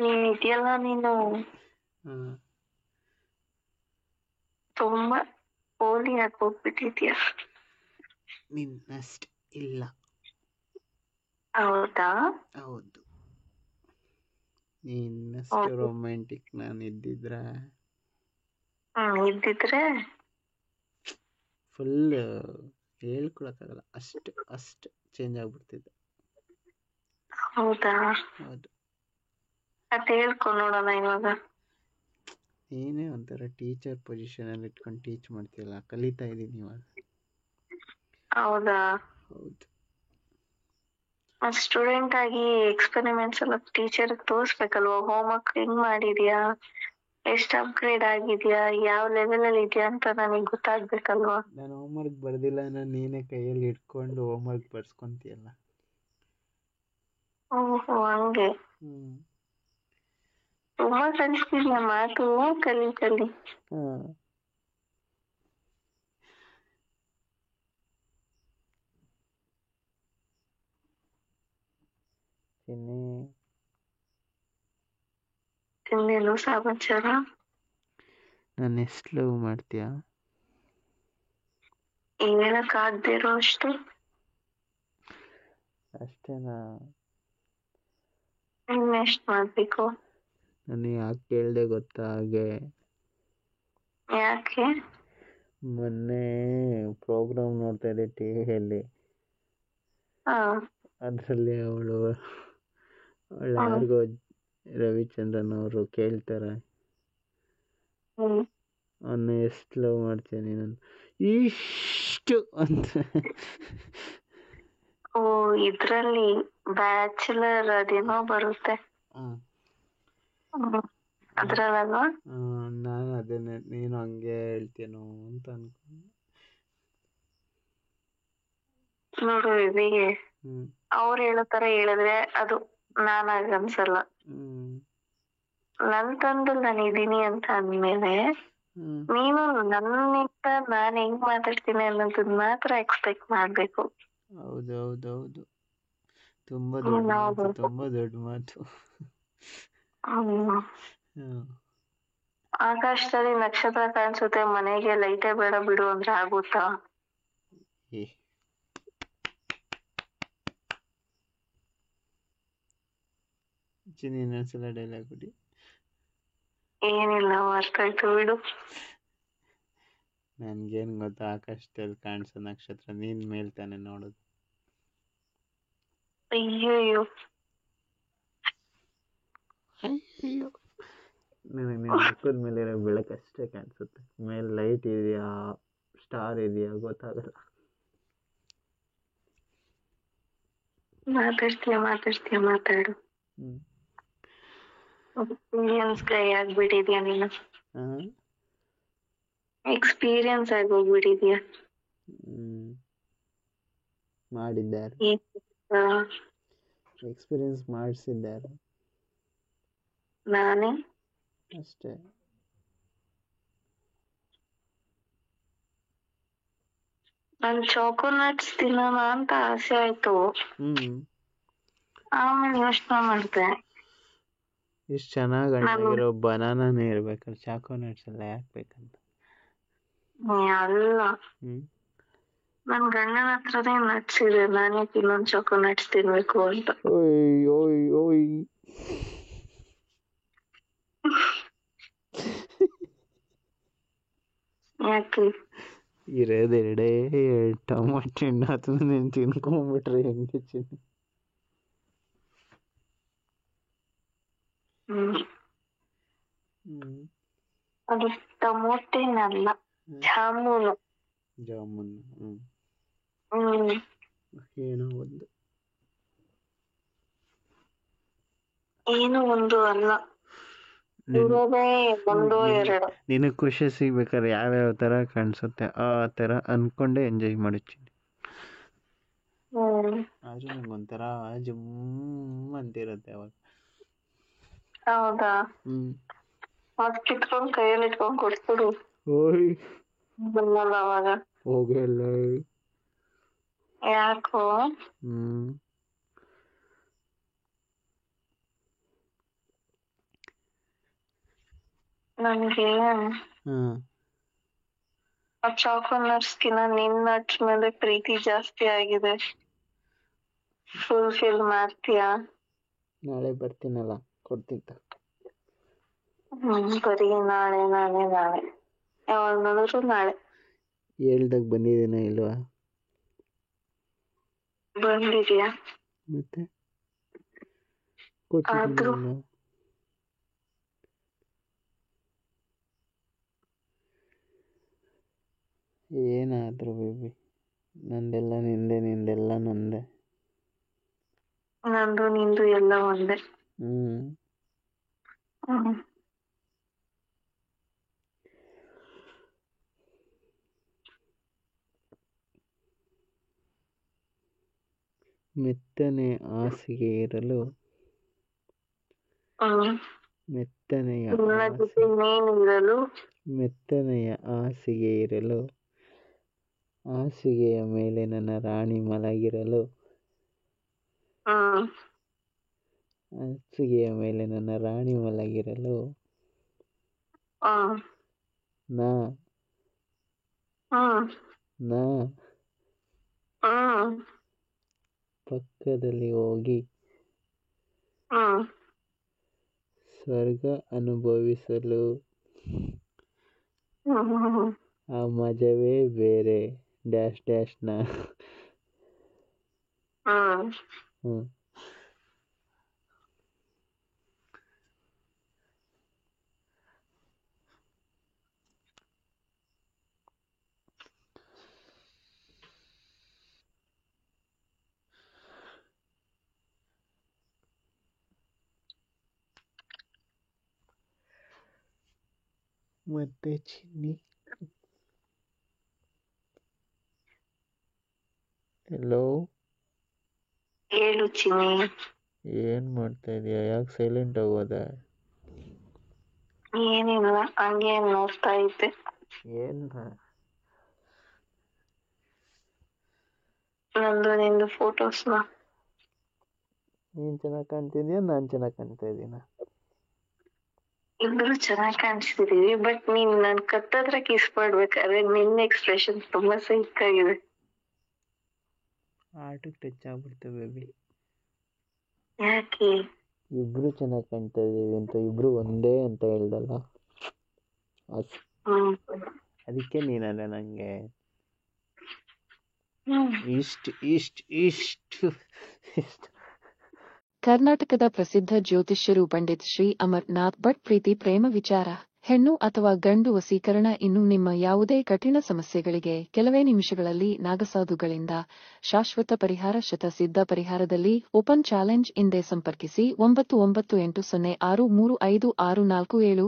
ನೀನ್ ಇದೆಯಲ್ಲ ನೀನು ಹ್ಮ್ ತುಂಬಾ ಪೋಲಿ ಹೋಗ್ಬಿಟ್ಟಿದ್ಯಾ. ನಿನ್ನಷ್ಟು ಇಲ್ಲ. ಹೌದಾ? ಹೌದು. ನಿನ್ನಷ್ಟು ರೊಮ್ಯಾಂಟಿಕ್ ನಾನು ಇದ್ದಿದ್ರೆ ಇದ್ದಿದ್ರೆ ಫುಲ್ ಹೇಳ್ಕೊಳಕ್ಕಾಗಲ್ಲ, ಅಷ್ಟು ಚೇಂಜ್ ಆಗ್ಬಿಡ್ತಿದ್ದೆ. ಹೌದಾ? ಹೌದು. ಮತ್ತೆ ಹೇಳ್ಕೊ ನೋಡೋಣ ಇವಾಗ. ಏನೇ ಒಂಥರ ಟೀಚರ್ ಪೊಸಿಷನಲ್ಲಿ ಇಟ್ಕೊಂಡು ಟೀಚ್ ಮಾಡ್ತೀಯಲ್ಲ, ಕಲಿತಾ ಇದ್ದೀನಿ ಇವಾಗ. ಹೌದಾ? ಹೌದು. ಸ್ಟೂಡೆಂಟ್ ಆಗಿ ಎಕ್ಸ್ಪೆರಿಮೆಂಟ್ಸ್ ಎಲ್ಲ ಟೀಚರ್ ತೋರಿಸ್ಬೇಕಲ್ವಾ? ಹೋಮ್ವರ್ಕ್ ಹೆಂಗ್ ಮಾಡಿದ್ಯಾ, ಎಷ್ಟು ಅಪ್ಗ್ರೇಡ್ ಆಗಿದ್ಯಾ, ಯಾವ ಲೆವೆಲ್ ಅಲ್ಲಿ ಇದೆಯಾ ಅಂತ ನನಗೆ ಗೊತ್ತಾಗ್ಬೇಕಲ್ವಾ? ನಾನು ಹೋಮ್ವರ್ಕ್ ಬರ್ದಿಲ್ಲ ಅನ್ನೋ ನೀನೇ ಕೈಯಲ್ಲಿ ಇಟ್ಕೊಂಡು ಹೋಮ್ವರ್ಕ್ ಬರ್ಸ್ಕೊಂತೀಯಲ್ಲ. ಓಹೋ, ಹಂಗೆ. ತುಂಬಾ ಕಲಿಸ್ತಿದ್ಯಾ ಮಾತು. ಕಲಿ. ಇನ್ನೇನು ಸಮಾಚಾರ? ನಾನು ಎಷ್ಟು ಲವ್ ಮಾಡ್ತೀಯಾ? ಹೇಳಕ್ ಆಗದೆ ಇರೋ ಅಷ್ಟು. ಅಷ್ಟೇನಾ? ಇನ್ನೆಷ್ಟು ಮಾಡ್ಬೇಕು? ನಾನು ಯಾಕೆ ಕೇಳ್ದೆ ಗೊತ್ತಾ? ಹಾಗೆ ಯಾಕೆ? ಮೊನ್ನೆ ಪ್ರೋಗ್ರಾಮ್ ನೋಡ್ತಾ ಇದ್ದೆ ಟಿವಿಯಲ್ಲಿ. ಅದರಲ್ಲಿ ಅವಳು ಯಾರಿಗೋ ರವಿಚಂದ್ರನ್ ಅವರು ಕೇಳ್ತಾರೆ, ಅವನ್ನ ಎಷ್ಟು ಲವ್ ಮಾಡ್ತೀಯ ನೀನು ಇಷ್ಟು ಅಂತ. ಓ, ಇದ್ರಲ್ಲಿ ಬ್ಯಾಚುಲರ್ ಅದೇನೋ ಬರುತ್ತೆ ಅದ್ರಲ್ವಾ? ನಾನು ಅದೇನೆ, ನೀನು ಹಂಗೆ ಹೇಳ್ತೀನೋ ಅಂತ ಅನ್ಕೊಂಡು. ನೋಡು ಇದಿಗೆ ಅವ್ರು ಹೇಳೋ ತರ ಹೇಳಿದ್ರೆ ಅದು ನಾನಾಗ ಅನ್ಸಲ್ಲ. ನನ್ ತಂದಲ್ಲಿ ನಾನು ಇದೀನಿ ಅಂತ ಅಂದ್ಮೇಲೆ ನೀನು ನನ್ನಿಂದ ನಾನ್ ಹೆಂಗ್ ಮಾತಾಡ್ತೀನಿ ಅನ್ನೋದನ್ನ ಮಾತ್ರ ಎಕ್ಸ್ಪೆಕ್ಟ್ ಮಾಡ್ಬೇಕು. ಹೌದೌದೌದು, ತುಂಬಾ ದೊಡ್ಡ ಮಾತು, ತುಂಬಾ ದೊಡ್ಡ ಮಾತು. ಆಕಾಶದಲ್ಲಿ ನಕ್ಷತ್ರ ಕಾಣಿಸುತ್ತೆ, ಮನೆಗೆ ಲೈಟೇ ಬೇಡ ಬಿಡು ಅಂದ್ರೆ ಆಗುತ್ತಾ? ಇನ್ನೊಂದ್ಸಲ ಡೈಲಾಗ್ ಬಿಡಿ. ಏನಿಲ್ಲ, ಮರ್ತಾಯ್ತು ಬಿಡು. ನನ್ಗೇನ್ ಗೊತ್ತಾ, ಆಕಾಶದಲ್ಲಿ ಕಾಣಿಸೋ ನಕ್ಷತ್ರ ನೀನ್ ಮೇಲ್ ತಾನೆ ನೋಡೋದು. ಅಯ್ಯಯ್ಯೋ, ನನಗೆ ನಿನ್ನ ಮುಖದ ಮೇಲೆ ಬೆಳಕಷ್ಟೇ ಕಾಣಿಸುತ್ತೆ, ಮೇಲೆ ಲೈಟ್ ಇದೆಯಾ ಸ್ಟಾರ್ ಇದೆಯಾ ಗೊತ್ತಾಗಲ್ಲ. ಮಾತಾಡು. ಎಕ್ಸ್ಪೀರಿಯನ್ಸ್ ಕೈ ಆಗ್ಬಿಟ್ಟಿದ್ಯಾ ನೀನು. ಎಕ್ಸ್ಪೀರಿಯನ್ಸ್ ಆಗಿ ಹೋಗ್ಬಿಟ್ಟಿದ್ಯಾ. ಮಾಡಿದ್ದಾರೆ, ಎಕ್ಸ್ಪೀರಿಯನ್ಸ್ ಮಾಡಿಸಿದ್ದಾರೆ ನಾನೇ ಅಷ್ಟೇ. ನನ್ ಚಾಕೋನಟ್ಸ್ ತಿನ್ನೋಣ ಅಂತ ಆಸೆ ಆಯ್ತು. ಆಮೇಲೆ ಯೋಚನೆ ಮಾಡ್ದೆ, ಇಷ್ಟು ಚೆನ್ನಾಗಿ ಹಣ್ಣಾಗಿರೋ ಬನಾನಾನೇ ಇರ್ಬೇಕಲ್ಲ, ಚಾಕೋನಟ್ಸ್ ಎಲ್ಲ ಯಾಕೆ ಬೇಕಂತ. ಅಲ್ಲ, ನನ್ ಗಂಡನ ಹತ್ರನೇ ನಟ್ಸ್ ಇದೆ, ನಾನೇ ಇನ್ನೊಂದು ಚಾಕೋನಟ್ಸ್ ತಿನ್ಬೇಕು ಅಂತ. ಯಾಕೆ? ಇರೋದೆರಡೇ ಟೊಮೊಟೊ ಹಣ್ಣು, ಅದನ್ನ ನೀನು ತಿನ್ಕೊಂಡ್ಬಿಟ್ರೆ ಹೆಂಗೆ ಚಿನ್ನ? ಅದು ಟೊಮೊಟೊನಲ್ಲ, ಜಾಮೂನು. ಏನೋ ಒಂದು ಅಲ್ಲ, ಇರೋದೇ ಒಂದೋ ಎರಡು. ನಿನಗೆ ಖುಷಿ ಸಿಗ್ಬೇಕಾದ್ರೆ ಯಾವ್ಯಾವ ತರ ಕಾಣಿಸುತ್ತೆ ಆ ತರ ಅನ್ಕೊಂಡೆ ಎಂಜಾಯ್ ಮಾಡುತ್ತೀನಿ. ಆದ್ರೂ ನಂಗೊಂಥರ ಜುಮ್ ಅಂತಿರುತ್ತೆ ಅವಾಗ. ಹೌದಾ? ಅದ್ ಕಿತ್ಕೊಂಡ್ ಕೈಯಲ್ಲಿ ಇಟ್ಕೊಂಡ್ ಕೊಡ್ಸ್ಬಿಡು. ಬಂದಲ್ಲ ಅವಾಗ. ಹೋಗಲ್ಲ. ಯಾಕೋ? ನನ್ಗೆ ಹಾಂ ಆ ಚಾಕೋನರ್ಸ್ಕಿನ ನಿನ್ ನಟ್ಸ್ ಮೇಲೆ ಪ್ರೀತಿ ಜಾಸ್ತಿ ಆಗಿದೆ. ಫುಲ್ಫಿಲ್ ಮಾಡ್ತೀಯಾ? ನಾಳೆ ಬರ್ತೀನಲ್ಲ ಕೊಡ್ತೀನಿ. ಬರೀ ನಾಳೆ ನಾಳೆ ನಾಳೆ, ಯಾವಾಗ ನೋಡಿದ್ರು ನಾಳೆ. ಹೇಳ್ದಾಗ ಬಂದಿದ್ದೀನ ಇಲ್ವಾ? ಬಂದಿದ್ಯಾ? ಮತ್ತೆ ಆದ್ರೂ ಕೊಟ್ಟಿದ್ದೀನಲ್ಲ. ಏನಾದರೂ ಬೇಬಿ, ನಂದೆಲ್ಲ ನಿಂದೆ, ನಿಂದೆಲ್ಲ ನಂದೆ. ನಂದು ನಿಂದು ಎಲ್ಲ ಒಂದೇ. ಹ್ಮ್ ಹ್ಮ್ ಮೆತ್ತನೆ ಹಾಸಿಗೆ ಇರಲು, ಹ್ಮ್ ಮೆತ್ತನೆಯ ನಿನ್ನ ಜೊತೆ ನೀನಿರಲು, ಮೆತ್ತನೆಯ ಹಾಸಿಗೆ ಇರಲು, ಹಾಸಿಗೆಯ ಮೇಲೆ ನನ್ನ ರಾಣಿ ಮಲಗಿರಲು, ಹ್ಮ್ ಹಾಸಿಗೆಯ ಮೇಲೆ ನನ್ನ ರಾಣಿ ಮಲಗಿರಲು, ಹ್ಮ್ ನಾ ಹ್ಮ್ ನಾ ಹ್ಮ್ ಪಕ್ಕದಲ್ಲಿ ಹೋಗಿ ಹ್ಮ್ ಸ್ವರ್ಗ ಅನುಭವಿಸಲು, ಹ್ಮ್ ಆ ಮಜವೇ ಬೇರೆ. ಡ್ಯಾಶ್ ಡ್ಯಾಶ್ ನ. ಹ್ಮ್ ಮತ್ತೆ ಚಿನ್ನಿ, ಎಲ್ಲೋ ಹೇಳು ಚಿನ್ನಿ. ಏನ್ ಮಾಡ್ತಾ ಇದೀಯ? ಯಾಕೆ ಸೈಲೆಂಟ್ ಆಗೋದೆ? ಏನಿಲ್ಲ, ಹಂಗೆ ನೋಡ್ತಾ ಇದ್ದೆ. ಏನ್ ನಂದು ನಿಂದು ಫೋಟೋಸ್ನ. ನೀನ್ ಚೆನ್ನಾಗಿ ಕಾಣ್ತಿದ್ಯಾ, ನಾನ್ ಚೆನ್ನಾಗಿ ಕಾಣ್ತಾ ಇದ್ದೀನ? ಇಬ್ರು ಚೆನ್ನಾಗಿ ಕಾಣಿಸ್ತಿದೀವಿ, ಬಟ್ ನೀನ್ ನನ್ ಕತ್ತತ್ರ ಕಿಸ್ ಮಾಡ್ಬೇಕಾದ್ರೆ ನಿನ್ನ ಎಕ್ಸ್ಪ್ರೆಷನ್ ತುಂಬಾ ಸೈಕ್ ಆಗಿದೆ. ಆರ್ಟಿಗೆ ಟಚ್ ಆಗ್ಬಿಡ್ತೇವೆ ಬೇಬಿ. ಯಾಕೆ? ಇಬ್ರು ಚೆನ್ನಾಗಿ ಕಾಣ್ತಾ ಇದೀವಿ ಅಂತ, ಇಬ್ರು ಒಂದೇ ಅಂತ ಹೇಳ್ದಲ್ಲ, ಅದಕ್ಕೆ ನೀನಲ್ಲ ನಂಗೆ ಇಷ್ಟು ಕರ್ನಾಟಕದ ಪ್ರಸಿದ್ಧ ಜ್ಯೋತಿಷ್ಯರು ಪಂಡಿತ್ ಶ್ರೀ ಅಮರ್ನಾಥ್ ಭಟ್ ಪ್ರೀತಿ ಪ್ರೇಮ ವಿಚಾರ, ಹೆಣ್ಣು ಅಥವಾ ಗಂಡು ವಶೀಕರಣ ಇನ್ನು ನಿಮ್ಮ ಯಾವುದೇ ಕಠಿಣ ಸಮಸ್ಯೆಗಳಿಗೆ ಕೆಲವೇ ನಿಮಿಷಗಳಲ್ಲಿ ನಾಗಸಾಧುಗಳಿಂದ ಶಾಶ್ವತ ಪರಿಹಾರ. ಶತಸಿದ್ಧ ಪರಿಹಾರದಲ್ಲಿ ಓಪನ್ ಚಾಲೆಂಜ್. ಹಿಂದೆ ಸಂಪರ್ಕಿಸಿ 9980635647.